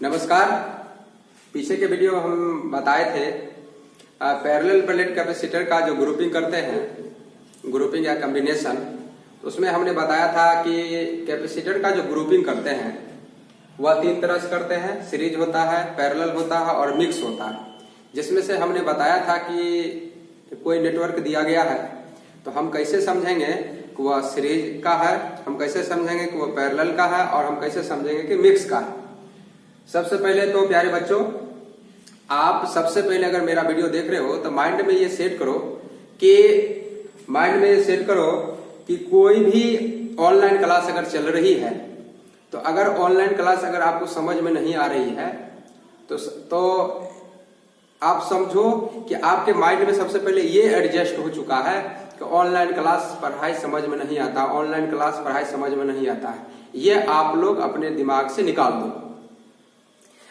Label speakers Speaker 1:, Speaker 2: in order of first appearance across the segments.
Speaker 1: नमस्कार। पीछे के वीडियो में हम बताए थे पैरेलल प्लेट कैपेसिटर का जो ग्रुपिंग करते हैं, ग्रुपिंग या कॉम्बिनेशन, उसमें हमने बताया था कि कैपेसिटर का जो ग्रुपिंग करते हैं वह तीन तरह से करते हैं। सीरीज होता है, पैरेलल होता है और मिक्स होता है। जिसमें से हमने बताया था कि कोई नेटवर्क दिया गया है तो हम कैसे समझेंगे कि वह सीरीज का है, हम कैसे समझेंगे कि वह पैरेलल का है और हम कैसे समझेंगे कि मिक्स का है। सबसे पहले तो प्यारे बच्चों, आप सबसे पहले अगर मेरा वीडियो देख रहे हो तो माइंड में ये सेट करो कि कोई भी ऑनलाइन क्लास अगर चल रही है तो अगर ऑनलाइन क्लास अगर आपको समझ में नहीं आ रही है तो आप समझो कि आपके माइंड में सबसे पहले ये एडजस्ट हो चुका है कि ऑनलाइन क्लास पढ़ाई समझ में नहीं आता, ऑनलाइन क्लास पढ़ाई समझ में नहीं आता है। ये आप लोग अपने दिमाग से निकाल दो।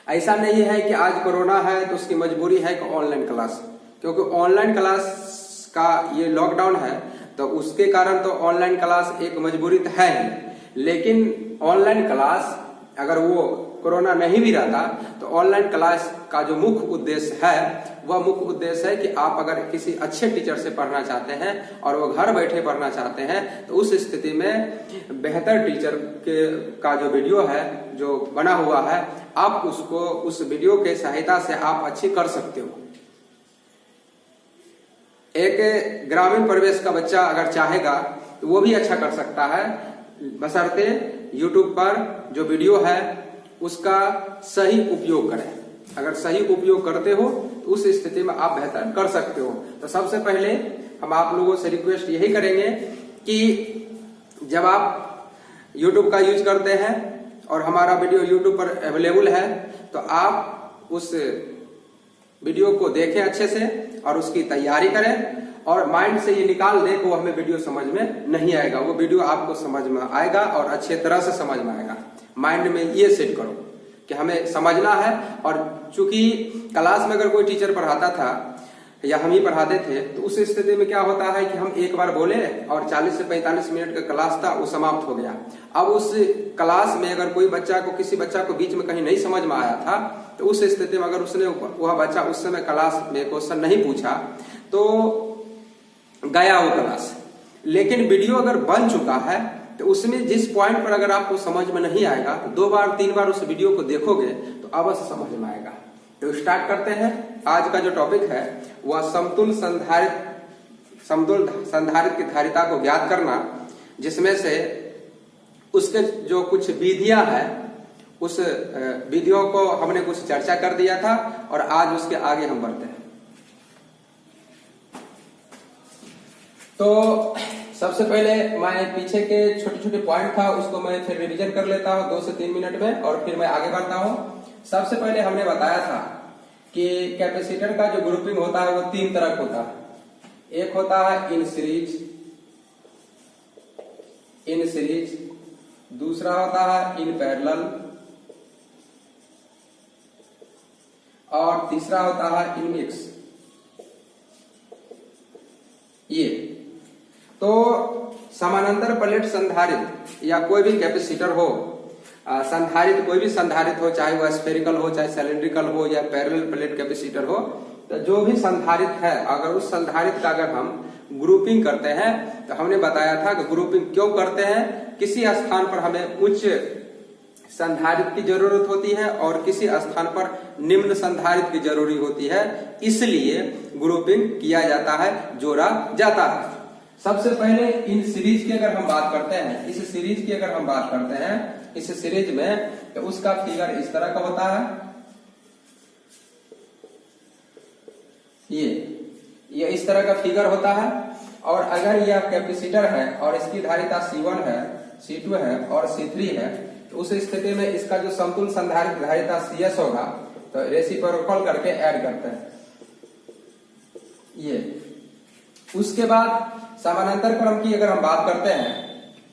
Speaker 1: ऐसा नहीं है कि आज कोरोना है तो उसकी मजबूरी है कि ऑनलाइन क्लास, क्योंकि ऑनलाइन क्लास का ये लॉकडाउन है तो उसके कारण तो ऑनलाइन क्लास एक मजबूरी तो है ही। लेकिन ऑनलाइन क्लास अगर वो कोरोना नहीं भी रहता तो ऑनलाइन क्लास का जो मुख्य उद्देश्य है वह मुख्य उद्देश्य है कि आप अगर किसी अच्छे टीचर से पढ़ना चाहते हैं और वो घर बैठे पढ़ना चाहते हैं तो उस स्थिति में बेहतर टीचर का जो वीडियो है जो बना हुआ है, आप उसको उस वीडियो के सहायता से आप अच्छी कर सकते हो। एक ग्रामीण परिवेश का बच्चा अगर चाहेगा तो वो भी अच्छा कर सकता है, बशर्ते YouTube पर जो वीडियो है उसका सही उपयोग करें। अगर सही उपयोग करते हो तो उस स्थिति में आप बेहतर कर सकते हो। तो सबसे पहले हम आप लोगों से रिक्वेस्ट यही करेंगे कि जब आप YouTube का यूज करते हैं और हमारा वीडियो YouTube पर अवेलेबल है तो आप उस वीडियो को देखें अच्छे से और उसकी तैयारी करें और माइंड से ये निकाल दें कि वो हमें वीडियो समझ में नहीं आएगा। वो वीडियो आपको समझ में आएगा और अच्छे तरह से समझ में आएगा। माइंड में ये सेट करो कि हमें समझना है। और चूंकि क्लास में अगर कोई टीचर पढ़ाता था या हम ही पढ़ाते थे तो उस स्थिति में क्या होता है कि हम एक बार बोले और 40 से 45 मिनट का क्लास था वो समाप्त हो गया। अब उस क्लास में अगर कोई किसी बच्चा को बीच में कहीं नहीं समझ में आया था तो उस स्थिति में अगर उसने वह बच्चा उस समय क्लास में क्वेश्चन नहीं पूछा तो गया वो क्लास। लेकिन वीडियो अगर बन चुका है तो उसमें जिस पॉइंट पर अगर आपको समझ में नहीं आएगा तो 2 बार 3 बार उस वीडियो को देखोगे तो अवश्य समझ में आएगा। तो स्टार्ट करते हैं। आज का जो टॉपिक है वह समतुल संधारित्र की धारिता को ज्ञात करना, जिसमें से उसके जो कुछ विधियां हैं उस विधियों को हमने कुछ चर्चा कर दिया था और आज उसके आगे हम बढ़ते हैं। तो सबसे पहले मैं पीछे के छोटे छोटे पॉइंट था उसको मैं फिर रिवीजन कर लेता हूं 2 से 3 मिनट में और फिर मैं आगे बढ़ता हूं। सबसे पहले हमने बताया था कि कैपेसिटर का जो ग्रुपिंग होता है वो 3 तरह का होता है। एक होता है इन सीरीज, दूसरा होता है इन पैरेलल और तीसरा होता है इन मिक्स। ये तो समानांतर प्लेट संधारित्र या कोई भी कैपेसिटर हो, संधारित्र कोई भी संधारित्र हो, चाहे वह स्फेरिकल हो चाहे सिलिंड्रिकल हो या पैरेलल प्लेट कैपेसिटर हो, तो जो भी संधारित्र है अगर उस संधारित्र का अगर हम ग्रुपिंग करते हैं तो हमने बताया था कि ग्रुपिंग क्यों करते हैं। किसी स्थान पर हमें उच्च संधारित्र की जरूरत होती है और किसी स्थान पर निम्न संधारित्र की जरूरी होती है, इसलिए ग्रुपिंग किया जाता है, जोड़ा जाता है। सबसे पहले इन सीरीज की अगर हम बात करते हैं, इस सीरीज में तो उसका फिगर इस तरह का होता है। ये इस तरह का फिगर होता है। और अगर यह कैपेसिटर है और इसकी धारिता C1 है, C2 है और C3 है तो उस स्थिति में इसका जो समतुल संधारित्र धारिता CS होगा तो रेसिप्रोकल करके ऐड करते हैं। ये उसके बाद समानांतर क्रम की अगर हम बात करते हैं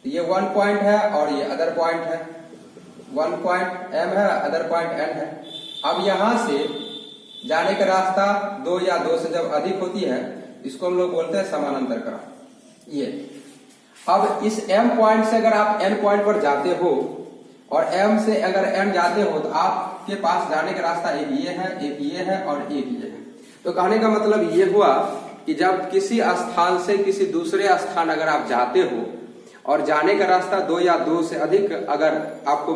Speaker 1: तो ये 1 पॉइंट है और ये अदर पॉइंट है। 1 पॉइंट M है, अदर पॉइंट N है। अब यहां से जाने का रास्ता 2 या 2 से जब अधिक होती है इसको हम लोग बोलते हैं समानांतर क्रम। ये अब इस M पॉइंट से अगर आप N पॉइंट पर जाते हो और M से अगर M जाते हो तो आपके पास जाने का रास्ता एक ये है, एक ये है और एक ये है। तो कहने का मतलब ये हुआ कि जब किसी स्थान से किसी दूसरे स्थान अगर आप जाते हो और जाने का रास्ता 2 या 2 से अधिक अगर आपको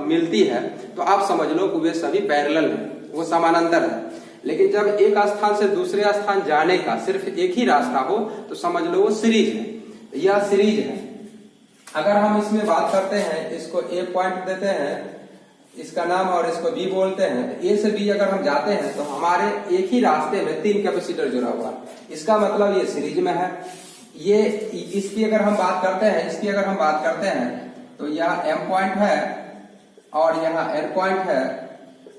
Speaker 1: मिलती है तो आप समझ लो कि वे सभी पैरेलल है, वो समानांतर है। लेकिन जब एक स्थान से दूसरे स्थान जाने का सिर्फ एक ही रास्ता हो तो समझ लो वो सीरीज है, यह सीरीज है। अगर हम इसमें बात करते हैं, इसको ए पॉइंट देते हैं इसका नाम और इसको बी बोलते हैं, ए से बी अगर हम जाते हैं तो हमारे एक ही रास्ते में 3 कैपेसिटर जुड़ा हुआ है, इसका मतलब ये सीरीज में है। ये इसकी अगर हम बात करते हैं, इसकी अगर हम बात करते हैं तो यहाँ M पॉइंट है और यहाँ N पॉइंट है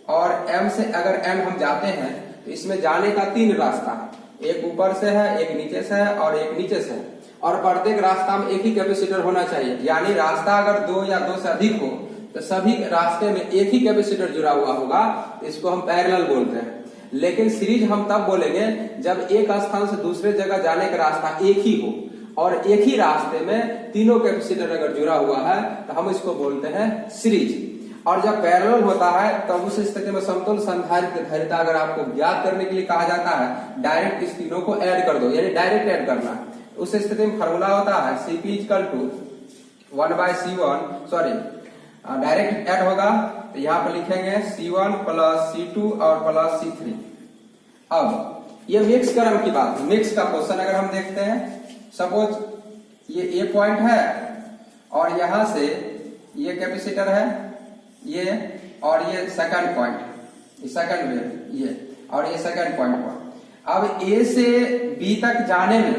Speaker 1: और M से अगर M हम जाते हैं तो इसमें जाने का 3 रास्ता है, एक ऊपर से है, एक नीचे से है और एक नीचे से है। और प्रत्येक रास्ता में एक ही कैपेसिटर होना चाहिए, यानी रास्ता अगर 2 या 2 से अधिक हो तो सभी रास्ते में एक ही कैपेसिटर जुड़ा हुआ होगा, इसको हम पैरेलल बोलते हैं। लेकिन सीरीज हम तब बोलेंगे जब एक स्थान से दूसरे जगह जाने का रास्ता एक ही हो और एक ही रास्ते में तीनों कैपेसिटर अगर जुड़ा हुआ है तो हम इसको बोलते हैं सीरीज। और जब पैरेलल होता है तब उस स्थिति में समतुल्य संधारित्र की धारिता अगर आपको ज्ञात करने के लिए कहा जाता है, डायरेक्ट इस तीनों को ऐड कर दो, यानी डायरेक्ट ऐड करना। उस स्थिति में फॉर्मूला होता है Cp = 1/C1, sorry direct add होगा तो यहाँ पर लिखेंगे C1 + C2 और + C3। अब ये मिक्स क्रम की बात, मिक्स का क्वेश्चन अगर हम देखते हैं, सपोज ये ए पॉइंट है और यहां से ये कैपेसिटर है ये, और ये सेकंड पॉइंट, ये सेकंड वेव ये, और ये सेकंड पॉइंट हुआ। अब ए से बी तक जाने में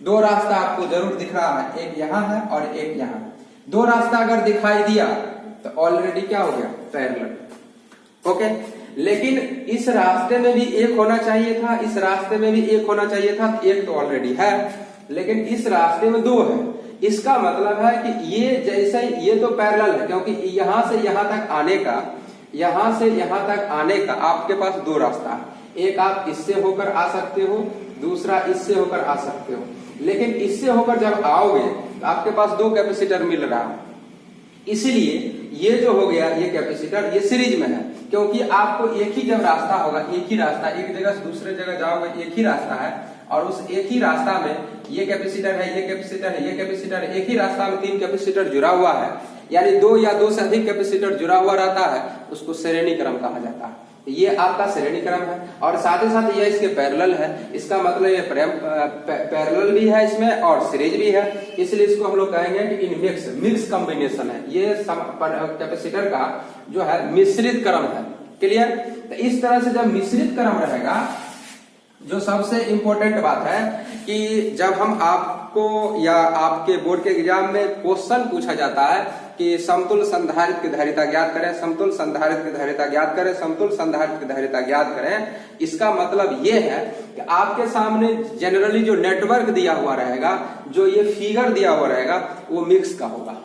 Speaker 1: 2 रास्ता आपको जरूर दिख रहा है, एक यहाँ है और एक यहाँ। 2 रास्ता अगर दिखाई दिया तो ऑलरेडी क्या हो गया, पैरेलल। ओके, लेकिन इस रास्ते में भी एक होना चाहिए था, इस रास्ते में भी एक होना चाहिए था, एक तो ऑलरेडी है, लेकिन इस रास्ते में 2 है। इसका मतलब है कि ये जैसे ये तो पैरेलल है, क्योंकि यहां से यहां तक आने का, यहां से यहां तक आने का आपके पास 2 रास्ता है, एक आप इससे होकर आ सकते हो, दूसरा इससे होकर आ सकते हो। लेकिन इससे होकर जब आओगे तो आपके पास 2 कैपेसिटर मिल रहा है, इसलिए ये जो हो गया ये कैपेसिटर ये सीरीज में है, क्योंकि आपको एक ही जब रास्ता होगा, एक ही रास्ता, एक जगह से दूसरे जगह जाओगे एक ही रास्ता है और उस एक ही रास्ता में ये कैपेसिटर है, ये कैपेसिटर है, ये कैपेसिटर है, एक ही रास्ता में 3 कैपेसिटर जुड़ा हुआ है, यानी 2 या 2 से अधिक कैपेसिटर जुड़ा हुआ रहता है, उसको श्रेणी क्रम कहा जाता है। ये आपका श्रेणी क्रम है और साथ ही साथ ये इसके पैरेलल है, इसका मतलब ये पैरेलल भी है इसमें और सीरीज भी है, इसलिए इसको हम लोग कहेंगे कि इन मिक्स कॉम्बिनेशन है। ये कैपेसिटर का जो है मिश्रित क्रम है। क्लियर? तो इस तरह से जब मिश्रित क्रम रहेगा, जो सबसे इंपॉर्टेंट बात है कि जब हम आपको या आपके बोर्ड के एग्जाम में क्वेश्चन पूछा जाता है कि समतुल्य संधारित्र की धारिता ज्ञात करें, समतुल्य संधारित्र की धारिता ज्ञात करें, समतुल्य संधारित्र की धारिता ज्ञात करें, इसका मतलब ये है कि आपके सामने जनरली जो नेटवर्क दिया हुआ रहेगा, जो ये फिगर दिया हुआ रहेगा, वो मिक्स का होगा।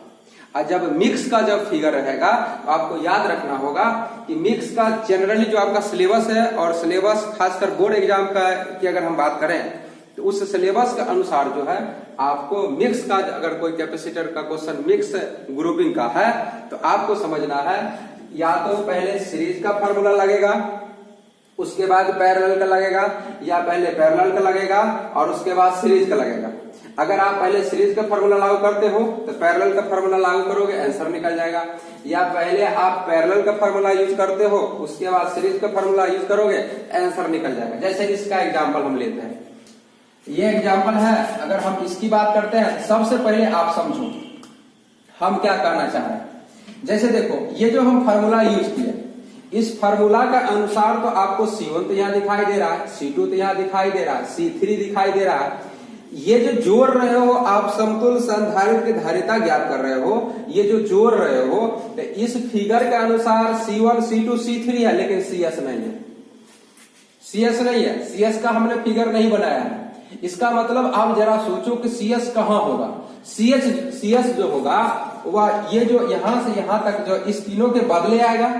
Speaker 1: और जब मिक्स का जब फिगर रहेगा तो आपको याद रखना होगा कि मिक्स का जनरली जो आपका सिलेबस है, और सिलेबस खासकर बोर्ड एग्जाम का की अगर हम बात करें तो उस सिलेबस के अनुसार जो है आपको मिक्स का, अगर कोई कैपेसिटर का क्वेश्चन मिक्स ग्रुपिंग का है तो आपको समझना है या तो पहले सीरीज का फॉर्मूला लगेगा, उसके बाद पैरेलल का लगेगा, या पहले पैरेलल का लगेगा और उसके बाद सीरीज का लगेगा। अगर आप पहले सीरीज का फॉर्मूला लागू करते हो तो पैरेलल का फॉर्मूला लागू करोगे, आंसर निकल जाएगा, या पहले आप पैरेलल का फॉर्मूला यूज करते हो उसके बाद सीरीज का फॉर्मूला यूज करोगे, आंसर निकल जाएगा। जैसे इसका एग्जाम्पल हम लेते हैं, ये एग्जाम्पल है, अगर हम इसकी बात करते हैं सबसे पहले आप समझो हम क्या कहना चाह रहे हैं। जैसे देखो ये जो हम फॉर्मूला यूज किए, इस फॉर्मूला का अनुसार तो आपको C1 तो यहाँ दिखाई दे रहा है, C2 तो यहाँ दिखाई दे रहा है, C3 दिखाई दे रहा है। ये जो जोड़ रहे हो आप समतुल्य संधारित्र की धारिता ज्ञात कर रहे हो, ये जो जोड़ रहे हो तो इस फिगर के अनुसार C1 C2 C3 है, लेकिन CS नहीं है, CS नहीं है, CS का हमने फिगर नहीं बनाया है। इसका मतलब आप जरा सोचो कि CS कहाँ होगा। CS जो होगा वह ये जो यहां से यहां तक जो इस तीनों के बदले आएगा,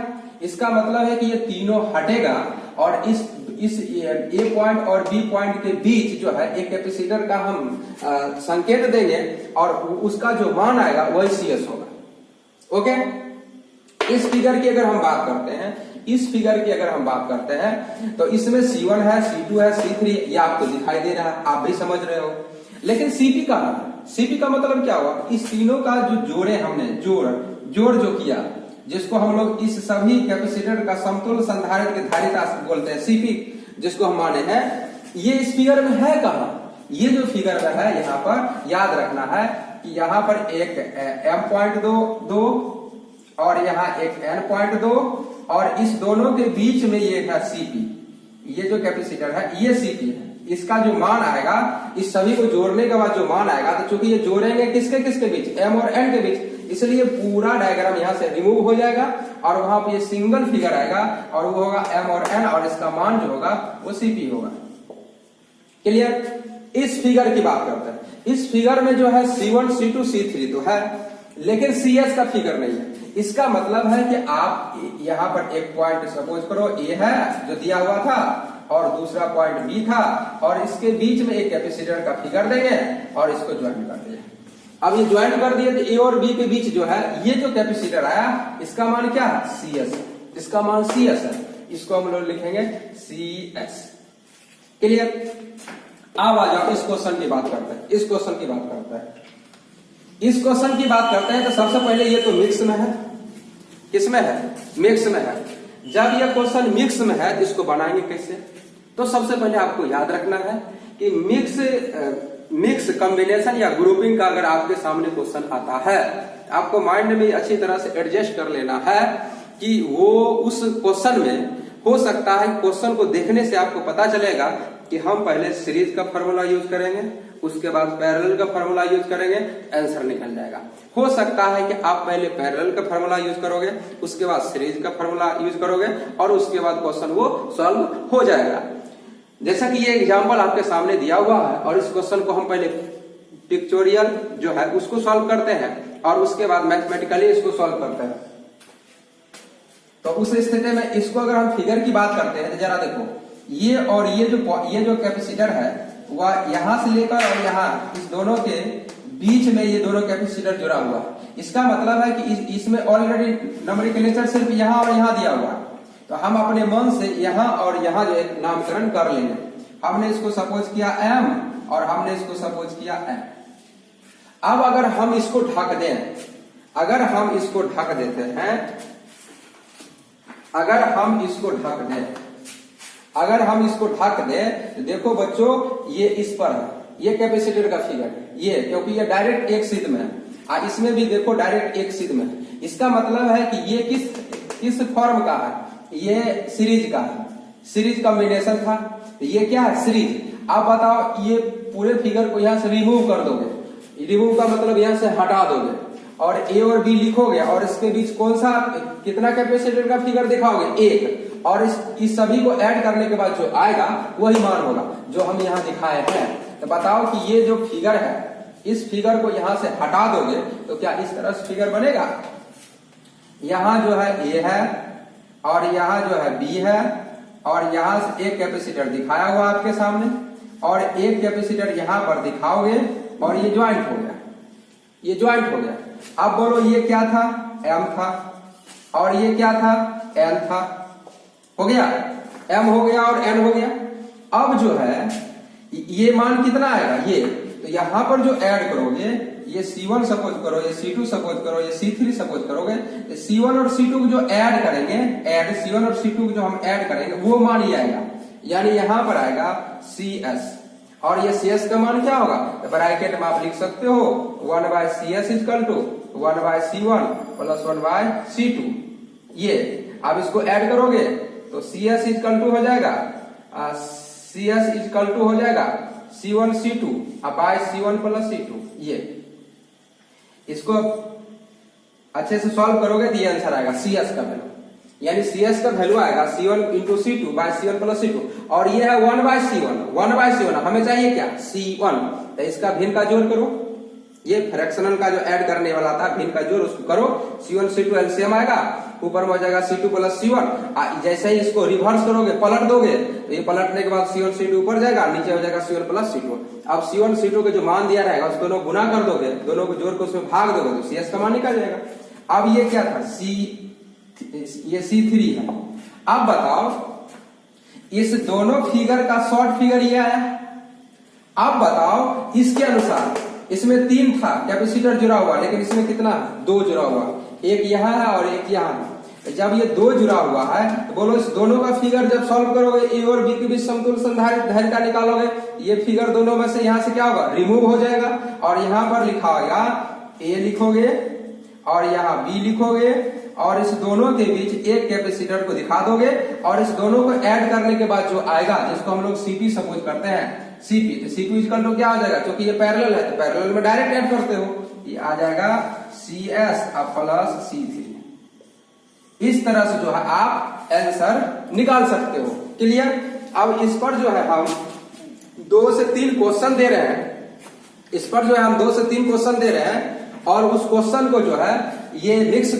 Speaker 1: इसका मतलब है कि ये तीनों हटेगा और इस A पॉइंट और B पॉइंट के बीच जो है एक कैपेसिटर का हम संकेत देंगे और उसका जो मान आएगा वही CS होगा। ओके, इस फिगर की अगर हम बात करते हैं, इस फिगर की अगर हम बात करते हैं तो इसमें C1 है, C2 है, C3, ये आपको दिखाई दे रहा है, आप भी समझ रहे हो। लेकिन CP का CP का मतलब क्या हुआ, इस तीनों का जो जोड़े हमने जोड़ जो किया, जिसको हम लोग इस सभी कैपेसिटर का समतुल्य संधारित्र की धारिता बोलते हैं, CP जिसको हम माने हैं, ये इस फिगर में है कहां, ये जो फिगर में है यहाँ पर याद रखना है कि यहाँ पर एक M.2 और यहाँ एक N.2 और इस दोनों के बीच में ये है CP, ये जो कैपेसिटर है ये CP है। इसका जो मान आएगा, इस सभी को जोड़ने के बाद जो मान आएगा, तो चूंकि ये जोड़ेंगे किसके किसके बीच, M और N के बीच, इसलिए पूरा डायग्राम यहाँ से रिमूव हो जाएगा और वहां पे ये सिंगल फिगर आएगा और वो होगा M और N और इसका मान जो होगा वो CP होगा। क्लियर। इस फिगर की बात करते हैं, इस फिगर में जो है C1 C2 C3 तो है, लेकिन CS का फिगर नहीं है। इसका मतलब है कि आप यहाँ पर एक पॉइंट सपोज करो A है जो दिया हुआ था और दूसरा पॉइंट B था और इसके बीच में एक कैपेसिटर का फिगर देंगे और इसको ज्वाइन कर दिए। अब ये ज्वाइन कर दिए तो A और B के बीच जो है ये जो कैपेसिटर आया, इसका मान क्या है, CS, इसका मान CS है, इसको हम लोग लिखेंगे CS। क्लियर। अब आ जाओ इस क्वेश्चन की बात करते हैं, इस क्वेश्चन की बात करते हैं, इस क्वेश्चन की बात करते हैं। तो सबसे पहले ये तो मिक्स में है, किसमें है, मिक्स में है। जब यह क्वेश्चन मिक्स में है इसको बनाएंगे कैसे, तो सबसे पहले आपको याद रखना है कि मिक्स कॉम्बिनेशन या ग्रुपिंग का अगर आपके सामने क्वेश्चन आता है, आपको माइंड में अच्छी तरह से एडजस्ट कर लेना है कि वो उस क्वेश्चन में हो सकता है क्वेश्चन को देखने से आपको पता चलेगा कि हम पहले सीरीज का फॉर्मूला यूज करेंगे, उसके बाद पैरेलल का फॉर्मूला यूज करेंगे, आंसर निकल जाएगा। हो सकता है कि आप पहले पैरेलल का फॉर्मूला यूज करोगे, उसके बाद सीरीज का फॉर्मूला यूज करोगे और उसके बाद क्वेश्चन वो सॉल्व हो जाएगा। जैसा कि ये एग्जांपल आपके सामने दिया हुआ है और इस क्वेश्चन को हम पहले पिक्चोरियल जो है उसको सॉल्व करते हैं और उसके बाद मैथमेटिकली इसको सॉल्व करते हैं। तो उस स्थिति में इसको अगर हम फिगर की बात करते हैं तो जरा देखो, ये और ये जो कैपेसिटर है वह यहां से लेकर और यहाँ इस दोनों के बीच में ये दोनों कैपेसिटर जुड़ा हुआ है। इसका मतलब है कि इसमें ऑलरेडी नंबरिकलेचर सिर्फ यहाँ और यहाँ दिया हुआ है, तो हम अपने मन से यहाँ और यहाँ जो एक नामकरण कर लेंगे। हमने इसको सपोज किया M और हमने इसको सपोज किया N। अब अगर हम इसको ढक दें, अगर हम इसको ढक देते हैं, अगर हम इसको ढक दें, अगर हम इसको ढक दें तो देखो बच्चों ये इस पर है, ये कैपेसिटर का फिगर है ये, क्योंकि ये डायरेक्ट एक सीध में है, इसमें भी देखो डायरेक्ट एक सीध में है। इसका मतलब है कि ये किस फॉर्म का है, ये सीरीज का है, सीरीज कॉम्बिनेशन था, ये क्या है, सीरीज। आप बताओ ये पूरे फिगर को यहाँ से रिमूव कर दोगे, रिमूव का मतलब यहाँ से हटा दोगे और A और B लिखोगे और इसके बीच कौन सा कितना कैपेसिटर का फिगर दिखाओगे, एक, और इस सभी को ऐड करने के बाद जो आएगा वही मान होगा जो हम यहाँ दिखाए हैं। तो बताओ कि ये जो फिगर है, इस फिगर को यहाँ से हटा दोगे तो क्या इस तरह से फिगर बनेगा। यहाँ जो है A है और यहाँ जो है B है और यहाँ से एक कैपेसिटर दिखाया हुआ आपके सामने और एक कैपेसिटर यहाँ पर दिखाओगे और ये ज्वाइंट हो गया, ये ज्वाइंट हो गया। अब बोलो ये क्या था, M था और ये क्या था, N था, हो गया, M हो गया और N हो गया। अब जो है ये मान कितना आएगा, ये तो यहाँ पर जो ऐड करोगे, ये C1 सपोज करो, ये C2 सपोज करो, ये C3 सपोज करोगे, C1 और C2 को जो ऐड करेंगे, ऐड C1 और C2 को जो हम ऐड करेंगे वो मान ही आएगा, यानी यहाँ पर आएगा CS और ये CS का मान क्या होगा, तो ब्रैकेट में आप लिख सकते हो 1/CS equal to 1/C1 plus 1/C2। ये आप इसको ऐड करोगे तो CS इक्वल टू हो जाएगा, CS इक्वल टू हो जाएगा C1 C2 bye C1 plus C2। ये इसको अच्छे से सॉल्व करोगे तो ये आंसर आएगा CS का वैल्यू, यानी CS का वैल्यू आएगा C1 into C2 bye C1 plus C2 और ये है 1/C1 हमें चाहिए क्या, C1। तो इसका भिन्न का जोड़ करो, ये फ्रैक्शनल का जो ऐड करने वाला था भिन्न का जोड़ उसको करो, C1 C2 एलसीएम आएगा, ऊपर में हो जाएगा C2 प्लस C1। जैसे ही इसको रिवर्स करोगे, पलट दोगे तो ये पलटने के बाद C1 C2 ऊपर जाएगा, नीचे हो जाएगा C1 प्लस C2। अब C1 C2 के जो मान दिया रहेगा उसको दोनों गुना कर दोगे, दोनों को जोड़ कर उसमें भाग दोगे तो CS का मान निकल जाएगा। अब ये क्या था, ये C3 है। अब बताओ इस दोनों फिगर का शॉर्ट फिगर ये आया। अब बताओ इसके अनुसार इसमें 3 था कैपेसिटर जुड़ा हुआ, लेकिन इसमें कितना 2 जुड़ा हुआ, एक यहाँ है और एक यहाँ है। जब ये 2 जुड़ा हुआ है तो बोलो इस दोनों का फिगर जब सॉल्व करोगे, ए और बी के बीच समतुल्य संधारित्र धारिता निकालोगे, ये फिगर दोनों में से यहाँ से क्या होगा, रिमूव हो जाएगा और यहाँ पर लिखा होगा ए लिखोगे और यहाँ बी लिखोगे और इस दोनों के बीच एक कैपेसिटर को दिखा दोगे और इस दोनों को ऐड करने के बाद जो आएगा, जिसको हम लोग सीपी सपोज करते हैं, सीपी, तो सीपी इक्वल टू क्या आ जाएगा, क्योंकि ये पैरेलल है तो पैरेलल में डायरेक्ट ऐड करते हो, ये आ जाएगा CS प्लस C3। इस तरह से जो है आप आंसर निकाल सकते हो। क्लियर। अब इस पर जो है हम 2 से 3 क्वेश्चन दे रहे हैं, इस पर जो है हम 2 से 3 क्वेश्चन दे रहे हैं और उस क्वेश्चन को जो है ये मिक्स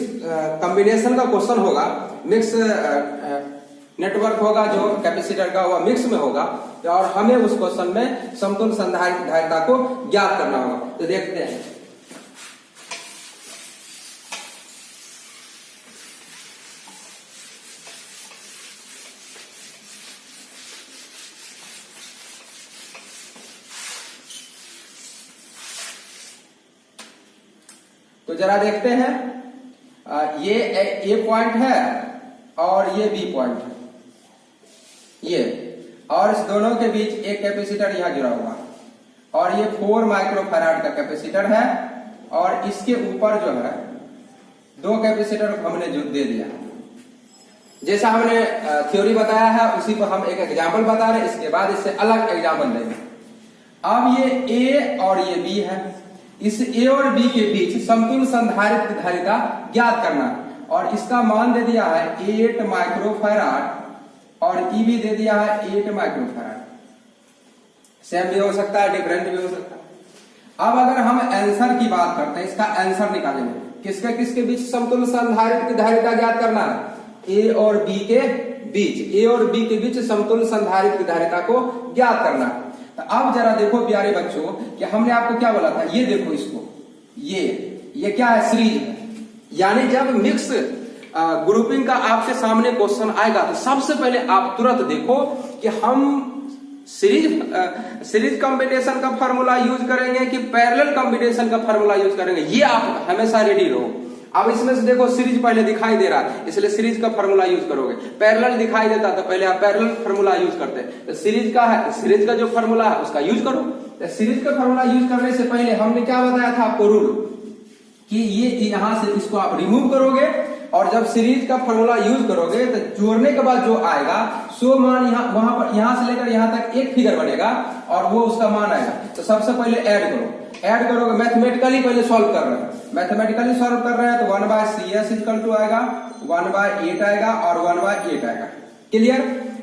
Speaker 1: कॉम्बिनेशन का क्वेश्चन होगा, मिक्स नेटवर्क होगा जो कैपेसिटर का हुआ मिक्स में होगा और हमें उस क्वेश्चन में समतुल्य संधारित्र धारिता को ज्ञात करना होगा। तो देखते हैं। तो जरा देखते हैं, ये ए पॉइंट है और ये बी पॉइंट है, ये, और इस दोनों के बीच एक कैपेसिटर यहां जुड़ा हुआ है और ये 4 माइक्रोफैराड का कैपेसिटर है और इसके ऊपर जो है 2 कैपेसिटर हमने जो दे दिया। जैसा हमने थ्योरी बताया है उसी पर हम एक एग्जाम्पल बता रहे हैं, इसके बाद इससे अलग एग्जाम्पल देंगे। अब ये ए और ये बी है, इस ए और बी के बीच समतुल्य संधारित्र धारिता ज्ञात करना और इसका मान दे दिया है 8 माइक्रोफैराड और ई भी दे दिया है 8 माइक्रोफैराड। सेम भी हो सकता है, डिफरेंट भी हो सकता है। अब अगर हम आंसर की बात करते हैं, इसका आंसर निकालेंगे, किसके किसके बीच समतुल्य संधारित्र धारिता ज्ञात करना है, ए और बी के बीच, ए और बी के बीच समतुल्य संधारित्र धारिता को ज्ञात करना है। तो अब जरा देखो प्यारे बच्चों कि हमने आपको क्या बोला था, ये देखो इसको, ये क्या है, सीरीज है। यानी जब मिक्स ग्रुपिंग का आपके सामने क्वेश्चन आएगा तो सबसे पहले आप तुरंत देखो कि हम सीरीज कॉम्बिनेशन का फार्मूला यूज करेंगे कि पैरेलल कॉम्बिनेशन का फार्मूला यूज करेंगे, ये आप हमेशा रेडी रहो। अब इसमें से देखो सीरीज पहले दिखाई दे रहा है, इसलिए सीरीज का फार्मूला यूज करोगे। पैरेलल दिखाई देता तो पहले आप पैरेलल फार्मूला यूज करते। तो सीरीज का है, सीरीज का जो फार्मूला है उसका यूज करो। तो सीरीज का फार्मूला यूज करने से पहले हमने क्या बताया था आपको रूल, कि ये यहां से इसको आप रिमूव करोगे और जब सीरीज का फार्मूला यूज करोगे तो जोड़ने के बाद जो आएगा सो मान वहां पर यहां से लेकर यहां तक एक फिगर बनेगा और वो उसका मान आएगा। तो सबसे पहले ऐड करो, ऐड करोगे, मैथमेटिकली पहले सॉल्व कर रहे हैं, मैथमेटिकली सॉल्व कर रहे हैं तो 1/CS इक्वल टू आएगा 1/8 आएगा और 1/8 आएगा। क्लियर।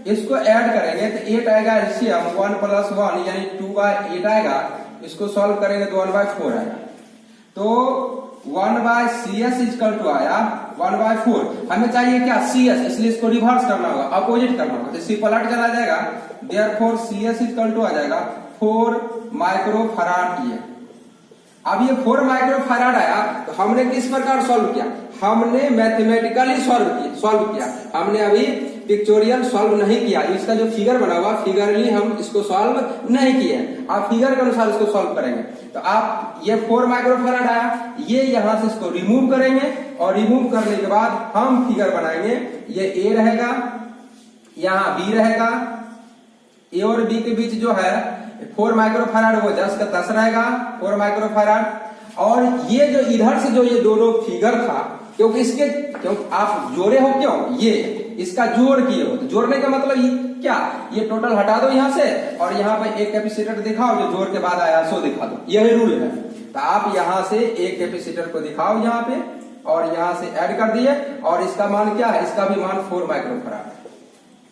Speaker 1: इसको ऐड करेंगे तो 8 आएगा, एलसीएम 1 + 1 यानी 2/8 आएगा। इसको सॉल्व करेंगे तो 1/4 आएगा। तो 1/CS इक्वल टू आया 1/4। हमें चाहिए क्या, CS, इसलिए इसको रिवर्स करना होगा, अपोजिट करना होगा। तो सी पलट चला जाएगा, देयरफॉर CS इक्वल टू आ जाएगा 4 माइक्रोफैराड। ये अब ये 4 माइक्रोफैराड आया तो हमने किस प्रकार सॉल्व किया, हमने मैथमेटिकली सॉल्व किया। हमने अभी पिक्चोरियल सॉल्व नहीं किया। इसका जो फिगर बना हुआ फिगरली हम इसको सॉल्व नहीं किए, आप फिगर के अनुसार इसको सॉल्व करेंगे। तो आप ये 4 माइक्रोफैराड आया, ये यहां से इसको रिमूव करेंगे और रिमूव करने के बाद हम फिगर बनाएंगे। ये ए रहेगा, यहाँ बी रहेगा, ए और बी के बीच जो है 4 माइक्रोफैराड वो 10 का 10 रहेगा 4 माइक्रोफैराड। और ये जो इधर से जो ये दोनों फिगर था, क्योंकि आप जोड़े हो, क्यों ये इसका जोड़ किए हो, तो जोड़ने का मतलब ये क्या, ये टोटल हटा दो यहां से और यहाँ पे एक कैपेसिटर दिखाओ जो जोड़ के बाद आया सो दिखा दो, यही रूल है। तो आप यहां से एक कैपेसिटर को दिखाओ यहाँ पे और यहां से ऐड कर दिए और इसका मान क्या है, इसका भी मान 4 माइक्रोफैराड है।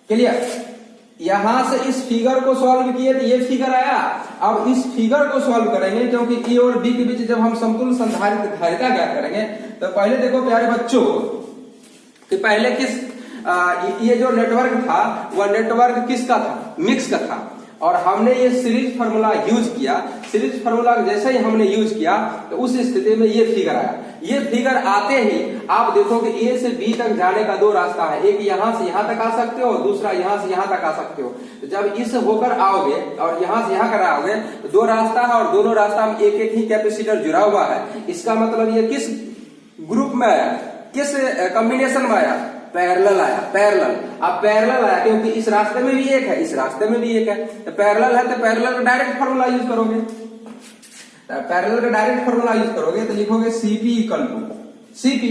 Speaker 1: क्लियर। यहां से इस फिगर को सॉल्व किए तो ये फिगर आया। अब इस फिगर को सॉल्व करेंगे क्योंकि ए और बी के बीच जब हम समतुल्य संधारित्र धारिता ज्ञात करेंगे तो पहले देखो प्यारे बच्चों कि पहले किस ये जो नेटवर्क था वह नेटवर्क किसका था, मिक्स का था। और हमने ये सीरीज फार्मूला यूज किया। सीरीज फार्मूला जैसे ही हमने यूज किया तो उस स्थिति में ये फिगर आया। ये फिगर आते ही आप देखोगे ए से बी तक जाने का दो रास्ता है, एक यहां से यहां तक आ सकते हो, दूसरा यहां से यहां तक आ सकते हो। तो जब इस होकर आओगे और यहां से यहां कर आओगे तो दो रास्ता है और दोनों रास्ता में एक एक ही कैपेसिटर जुड़ा हुआ है। इसका मतलब ये किस ग्रुप में आया, किस कॉम्बिनेशन में आया, पैरेलल आया, पैरेलल। अब पैरेलल आया क्योंकि इस रास्ते में भी एक है, इस रास्ते में भी एक है, तो पैरेलल है तो पैरेलल का डायरेक्ट फार्मूला यूज करोगे। पैरेलल का डायरेक्ट फार्मूला यूज करोगे तो लिखोगे सीपी इक्वल टू सीपी,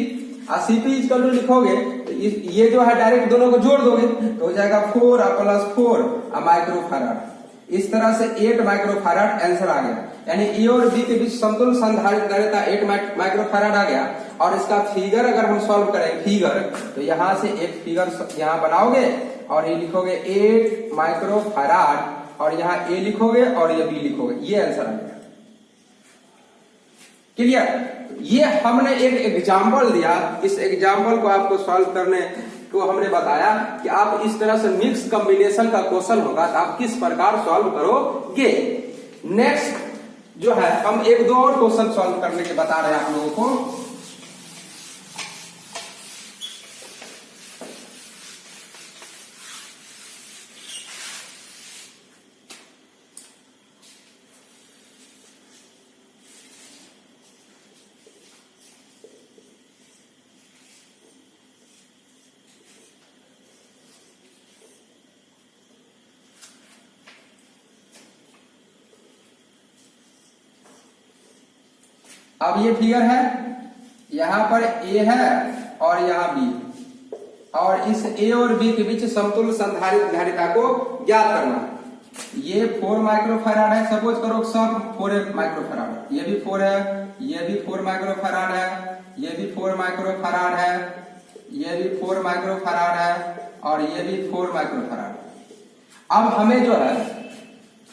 Speaker 1: और सीपी इक्वल टू लिखोगे तो ये जो है डायरेक्ट दोनों को जोड़ दोगे तो हो जाएगा 4 + 4 माइक्रोफैराड। इस तरह से 8 माइक्रोफैराड आंसर आ गया। यानी ए और बी के बीच समतुल्य संधारित्र 8 माइक्रोफैराड आ गया। और इसका फिगर अगर हम सॉल्व करें फिगर, तो यहां से एक फिगर यहां बनाओगे और ये लिखोगे 8 माइक्रोफैराड और यहाँ ए लिखोगे और ये बी लिखोगे, ये आंसर आ गया। क्लियर? ये हमने एक एग्जाम्पल दिया, इस एग्जाम्पल को आपको सॉल्व करने को हमने बताया कि आप इस तरह से मिक्स कॉम्बिनेशन का क्वेश्चन होगा तो आप किस प्रकार सॉल्व करोगे। नेक्स्ट जो है हम एक दो और क्वेश्चन सॉल्व करने के बता रहे हैं आप लोगों को। अब ये फिगर है, यहां पर ए है और यहां बी, और इस ए और बी के बीच समतुल्य संधारित्र धारिता को ज्ञात करना। ये 4 माइक्रोफैराड है, सपोज करो सब 4 माइक्रोफैराड, ये भी 4 है, ये भी 4 माइक्रोफैराड है, ये भी 4 माइक्रोफैराड है, ये भी 4 माइक्रोफैराड है और ये भी 4 माइक्रोफैराड। अब हमें जो है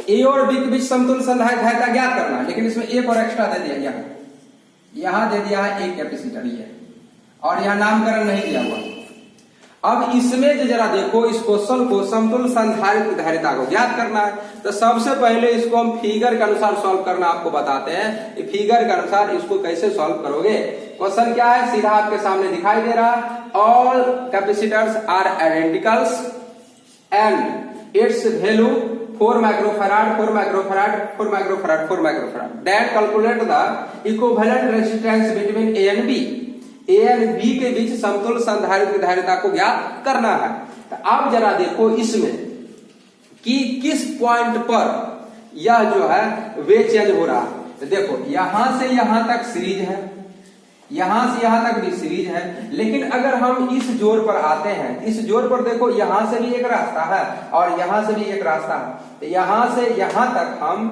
Speaker 1: ए और बी के बीच समतुल्य संधारित्र धारिता ज्ञात करना, लेकिन इसमें एक और एक्स्ट्रा दे दिया, यहां दे दिया है एक कैपेसिटर ये, और यहां नामकरण नहीं दिया हुआ। अब इसमें जो जरा देखो इस क्वेश्चन को समतुल्य संधारित्र धारिता को ज्ञात करना है, तो सबसे पहले इसको हम फिगर के अनुसार सॉल्व करना आपको बताते हैं। फिगर के अनुसार इसको कैसे सॉल्व करोगे। क्वेश्चन क्या है, सीधा आपके सामने दिखाई दे रहा है, all capacitors are identicals and its value 4 microfarad 4 microfarad 4 microfarad 4 microfarad. Then calculate the equivalent resistance between A and B. A and B के बीच समतुल्य संधारित्र धारिता को ज्ञात करना है। तो अब जरा देखो इसमें कि किस पॉइंट पर यह जो है वे चेंज हो रहा है। तो देखो यहां से यहां तक सीरीज है, यहां से यहां तक भी सीरीज है, लेकिन अगर हम इस जोड़ पर आते हैं, इस जोड़ पर देखो यहां से भी एक रास्ता है और यहां से भी एक रास्ता है, तो यहां से यहां तक हम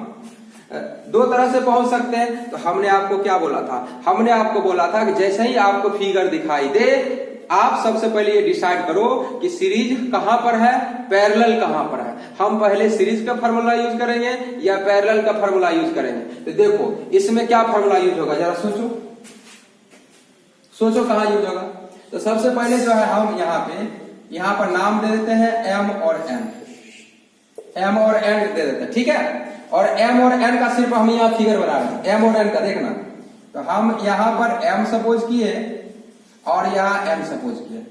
Speaker 1: दो तरह से पहुंच सकते हैं। तो हमने आपको क्या बोला था, हमने आपको बोला था कि जैसे ही आपको फिगर दिखाई दे आप सबसे पहले ये डिसाइड करो कि सीरीज कहां पर है, पैरेलल कहां पर है। हम पहले सीरीज का फार्मूला यूज करेंगे या पैरेलल का फार्मूला यूज करेंगे। तो देखो इसमें क्या फार्मूला यूज होगा, जरा सोचो सोचो कहां यूज होगा। तो सबसे पहले जो है हम यहां पर नाम दे देते हैं एम और एन, एम और एन दे देते हैं, ठीक है। और एम और एन का सिर्फ हम यहाँ फिगर बना रहे हैं, एम और एन का देखना। तो हम यहां पर एम सपोज किए और यहाँ एम सपोज किए,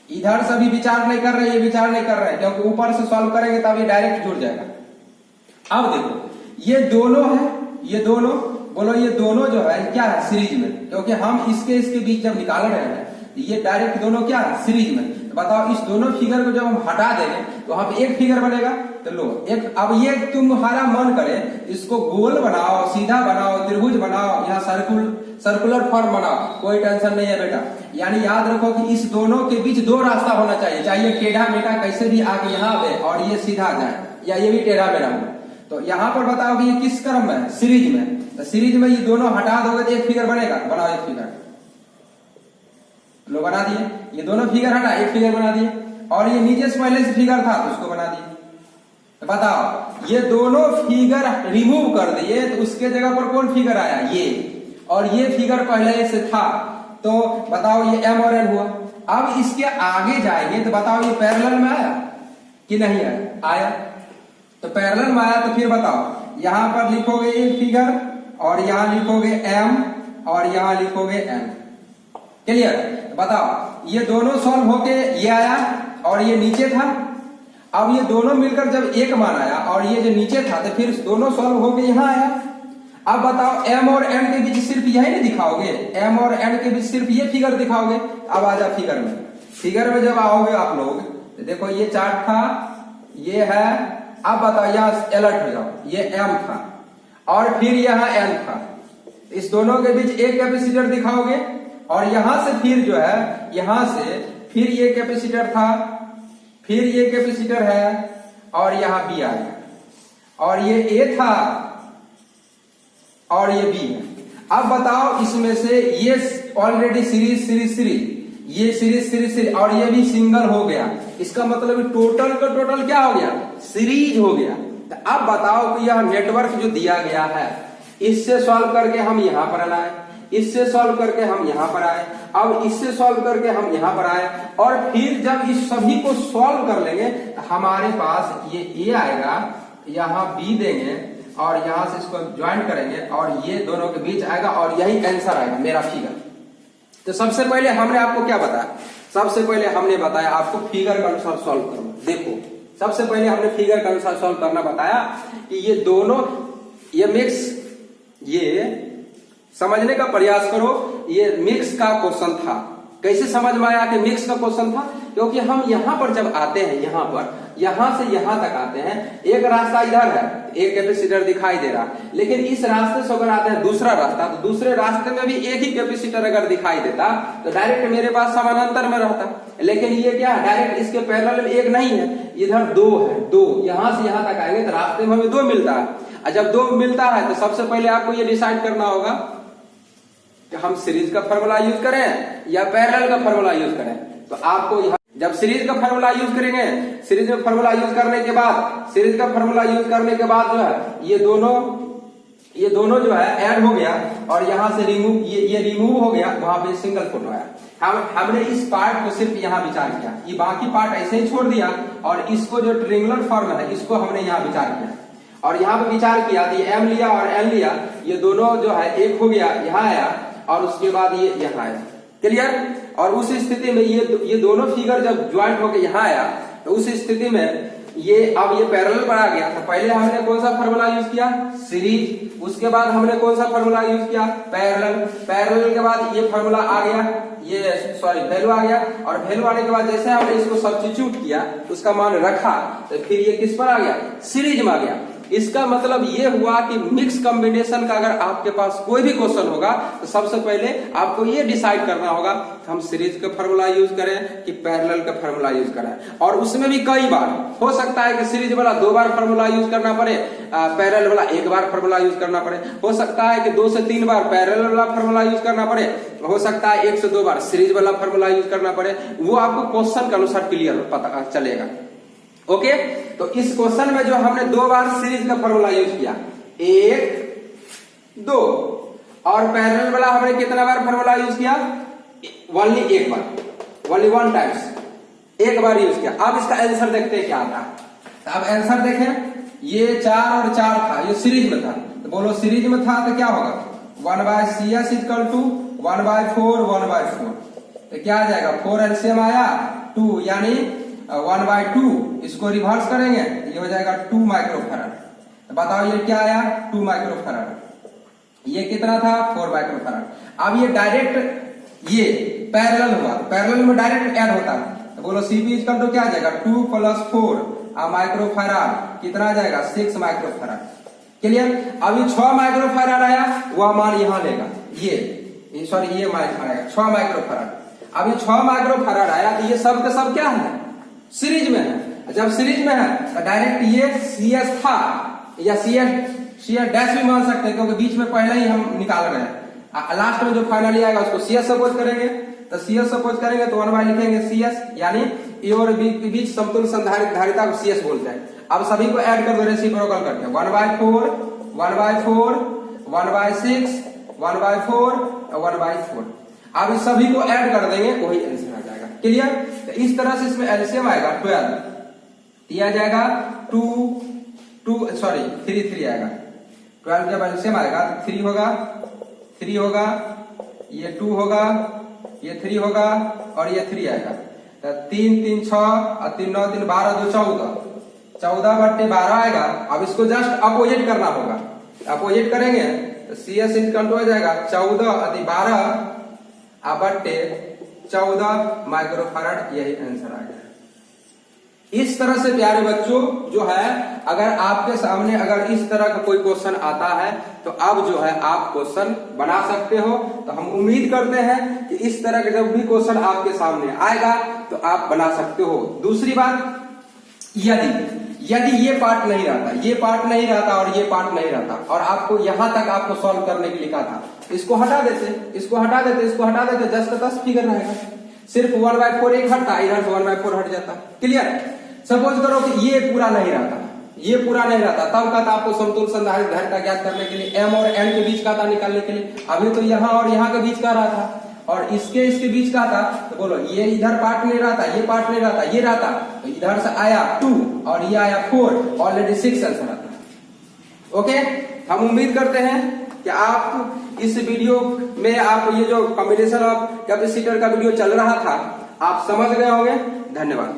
Speaker 1: इधर से भी विचार नहीं कर रहे, ये विचार नहीं कर रहे क्योंकि ऊपर से सॉल्व करेंगे तब ये डायरेक्ट जुड़ जाएगा। अब देखो ये दोनों है, ये दोनों बोलो, ये दोनों जो है क्या है सीरीज में, क्योंकि हम इसके बीच जब निकाल रहे हैं ये डायरेक्ट दोनों क्या है सीरीज में। तो बताओ इस दोनों फिगर को जब हम हटा देंगे तो हम एक फिगर बनेगा। तो लो एक, अब ये तुम्हारा मन करे इसको गोल बनाओ, सीधा बनाओ, त्रिभुज बनाओ, यहाँ सर्कुलर फॉर्म बनाओ, कोई टेंशन नहीं है बेटा। यानी याद रखो कि इस दोनों के बीच दो रास्ता होना चाहिए, चाहे टेढ़ा मेढ़ा कैसे भी आके यहाँ आवे और ये सीधा जाए, या ये भी टेढ़ा मेढ़ा हो। तो यहाँ पर बताओ कि ये किस क्रम में है, सीरीज में। तो सीरीज में ये दोनों हटा दोगे तो एक फिगर बनेगा, बनाओ एक फिगर, लो बना दिए। ये दोनों फिगर हटा एक फिगर बना दिए, और ये नीचे से पहले से फिगर था तो उसको बना दिए। तो बताओ ये दोनों फिगर रिमूव कर दिए तो उसके जगह पर कौन फिगर आया, ये, और ये फिगर पहले से था। तो बताओ ये एम और एन हुआ। अब इसके आगे जाएंगे तो बताओ ये पैरेलल में आया कि नहीं आया, आया। तो पैरेलल में आया तो फिर बताओ यहां पर लिखोगे एक फिगर और यहां लिखोगे m और यहां लिखोगे n। क्लियर? बताओ ये दोनों सॉल्व होके ये आया और ये नीचे था। अब ये दोनों मिलकर जब एक मान आया और ये जो नीचे था तो फिर दोनों सॉल्व होके यहां आया। अब बताओ m और n के बीच सिर्फ यही नहीं दिखाओगे, m और n के बीच सिर्फ ये फिगर दिखाओगे। अब आ जाओ फिगर में। फिगर में जब आओगे आप लोग तो देखो ये चार्ट था, ये है। अब बताओ यहाँ अलर्ट हो जाओ, ये m था और फिर यहाँ n था। इस दोनों के बीच एक कैपेसिटर दिखाओगे और यहां से फिर जो है यहां से फिर ये कैपेसिटर था, फिर ये कैपेसिटर है और यहां B आ गया और ये A था और ये B है। अब बताओ इसमें से ये ऑलरेडी सीरीज ये सीरीज और ये भी सिंगल हो गया। इसका मतलब टोटल का टोटल क्या हो गया? सीरीज हो गया। तो अब बताओ कि यह नेटवर्क जो दिया गया है इससे सॉल्व करके हम यहां पर लाए, इससे सॉल्व करके हम यहां पर आए, अब इससे सॉल्व करके हम यहां पर आए और फिर जब इस सभी को सॉल्व कर लेंगे तो हमारे पास ये A आएगा, यहां B देंगे और यहां से इसको ज्वाइन करेंगे और ये दोनों के बीच आएगा और यही आंसर आएगा मेरा फिगर। तो सबसे पहले हमने आपको क्या बताया? सबसे पहले हमने बताया आपको फिगर के अनुसार सॉल्व करना। देखो सबसे पहले हमने फिगर के अनुसार सॉल्व करना बताया कि ये दोनों ये मिक्स, ये समझने का प्रयास करो, ये मिक्स का क्वेश्चन था। कैसे समझ में आया कि मिक्स का क्वेश्चन था? क्योंकि हम यहां पर जब आते हैं, यहां से यहां तक आते हैं, एक रास्ता इधर है, एक कैपेसिटर दिखाई दे रहा, लेकिन इस रास्ते से अगर आते हैं दूसरा रास्ता, तो दूसरे रास्ते में भी एक ही कैपेसिटर अगर दिखाई देता तो डायरेक्ट मेरे पास समानांतर में रहता। लेकिन ये क्या है, डायरेक्ट इसके पैरेलल में एक नहीं है, इधर दो है, दो। यहां से यहां तक आएंगे तो रास्ते में हमें दो मिलता है। और जब दो मिलता है तो सबसे पहले आपको ये डिसाइड करना होगा कि हम सीरीज का फॉर्मूला यूज करें या पैरेलल का फॉर्मूला यूज करें। तो आपको यहाँ जब सीरीज का फॉर्मूला यूज करेंगे, सीरीज में फॉर्मूला यूज करने के बाद, सीरीज का फॉर्मूला यूज करने के बाद जो है ये दोनों जो है ऐड हो गया और यहां से रिमूव, ये रिमूव हो गया, वहां पे सिंगल फोटो आया। हमने इस पार्ट को सिर्फ यहाँ विचार किया, ये बाकी पार्ट ऐसे ही छोड़ दिया और इसको जो ट्रायंगुलर फॉर्म है इसको हमने यहाँ विचार किया और यहाँ पे विचार किया तो ये m लिया और n लिया, ये दोनों जो है एक हो गया, यहाँ आया और उसके बाद ये यहाँ आया। क्लियर? और उस स्थिति में ये दोनों फिगर जब ज्वाइंट होकर यहाँ आया तो उस स्थिति में ये अब ये पैरेलल पर आ गया। तो पहले हमने कौन सा फॉर्मूला यूज किया? सीरीज। उसके बाद हमने कौन सा फॉर्मूला यूज किया? पैरेलल। पैरेलल के बाद ये फॉर्मूला आ गया, ये सॉरी वैल्यू आ गया और वैल्यू आने के बाद जैसे हमने इसको सब्स्टिट्यूट किया, उसका मान रखा, तो फिर ये किस पर आ गया? सीरीज में आ गया। इसका मतलब ये हुआ कि मिक्स कॉम्बिनेशन का अगर आपके पास कोई भी क्वेश्चन होगा तो सबसे पहले आपको ये डिसाइड करना होगा कि हम सीरीज का फॉर्मूला यूज करें कि पैरेलल का फॉर्मूला यूज करें। और उसमें भी कई बार हो सकता है कि सीरीज वाला 2 बार फॉर्मूला यूज करना पड़े, पैरेलल वाला 1 बार फॉर्मूला यूज करना पड़े, हो सकता है कि 2 से 3 बार पैरेलल वाला फॉर्मूला यूज करना पड़े, हो सकता है 1 से 2 बार सीरीज वाला फॉर्मूला यूज करना पड़े। वो आपको क्वेश्चन के अनुसार क्लियर पता चलेगा। ओके, तो इस क्वेश्चन में जो हमने 2 बार सीरीज का फॉर्मूला यूज किया, 1 2, और पैरेलल वाला हमने कितना बार फॉर्मूला यूज किया? ओनली 1 बार, ओनली 1 टाइम्स, 1 बार यूज किया। अब इसका आंसर देखते हैं क्या आता है। तो अब आंसर देखें, ये 4 और 4 था, ये सीरीज में था, तो बोलो सीरीज में था तो क्या होगा? 1/CS = 1/4 1/4, तो क्या आ जाएगा? 4 एलसीएम आया 2, यानी 1/2। इसको रिवर्स करेंगे ये हो जाएगा 2 माइक्रोफैराड। तो बताओ ये क्या आया? 2 माइक्रोफैराड। ये कितना था? 4 माइक्रोफैराड। अब ये डायरेक्ट ये पैरेलल हुआ, पैरेलल में डायरेक्ट ऐड होता है, तो बोलो CP = क्या आ जाएगा? 2 + 4 माइक्रोफैराड, कितना आ जाएगा? 6 माइक्रोफैराड। क्लियर? अभी 6 माइक्रोफैराड आया, वह मान यहां लेगा, ये सॉरी ये मान आएगा 6 माइक्रोफैराड। अभी 6 माइक्रोफैराड आया तो ये सब के सब क्या है? सीरीज में है। जब सीरीज में है तो डायरेक्ट ये CS था या CS डैश भी मान सकते हैं, क्योंकि बीच में पहले ही हम निकाल रहे हैं। लास्ट में जो फाइनली आएगा उसको CS सपोज करेंगे, तो CS सपोज करेंगे तो 1 लिखेंगे CS, यानी ए और बी के बीच समतुल्य संधारिता को CS बोलते हैं। अब सभी को ऐड कर दो रेसिप्रोकल करके, 1/4 1/4 1/6 1/4 1/4। अब इस सभी को ऐड कर देंगे, वही आंसर आ जाएगा। क्लियर? तो इस तरह से इसमें एलसीएम आएगा 12, दिया जाएगा 3 3 आएगा 12 का वैल्यू सेम आएगा, 3 होगा, 3 होगा, ये 2 होगा, ये 3 होगा और ये 3 आएगा। तो 3 3 6 और 3 9 3 12 2 14, 14/12 आएगा। अब इसको जस्ट अपोजिट करना होगा, अपोजिट करेंगे तो CS इंटू हो जाएगा 14/12/14 माइक्रोफैराड, यही आंसर आएगा। इस तरह से प्यारे बच्चों जो है, अगर आपके सामने अगर इस तरह का कोई क्वेश्चन आता है तो अब जो है आप क्वेश्चन बना सकते हो। तो हम उम्मीद करते हैं कि इस तरह का जब भी क्वेश्चन आपके सामने आएगा तो आप बना सकते हो। दूसरी बात, यदि ये पार्ट नहीं रहता, ये पार्ट नहीं रहता और ये पार्ट नहीं रहता और आपको यहां तक आपको सॉल्व करने के लिए कहा था, इसको हटा देते, इसको हटा देते, इसको हटा देते, 10 का 10 फिगर रहेगा। सिर्फ 1/4 एक हटता, इधर से 1/4 हट जाता। क्लियर? सपोज करो कि ये पूरा नहीं रहता, ये पूरा नहीं रहता, तब कहता आपको समतुल संधारित्र धैर्य का ज्ञात करने के लिए m और n के बीच का था निकालने के लिए। अभी तो यहाँ और यहाँ के बीच का रहा था और इसके बीच का था, तो बोलो ये इधर पार्ट नहीं रहता, ये पार्ट नहीं रहता, ये रहता, तो इधर से आया 2 और ये आया 4, ऑलरेडी 6 आंसर आता है। ओके, हम उम्मीद करते हैं कि आप इस वीडियो में आप ये जो कॉम्बिनेशन ऑफ कैपेसिटर का वीडियो चल रहा था आप समझ गए होंगे। धन्यवाद।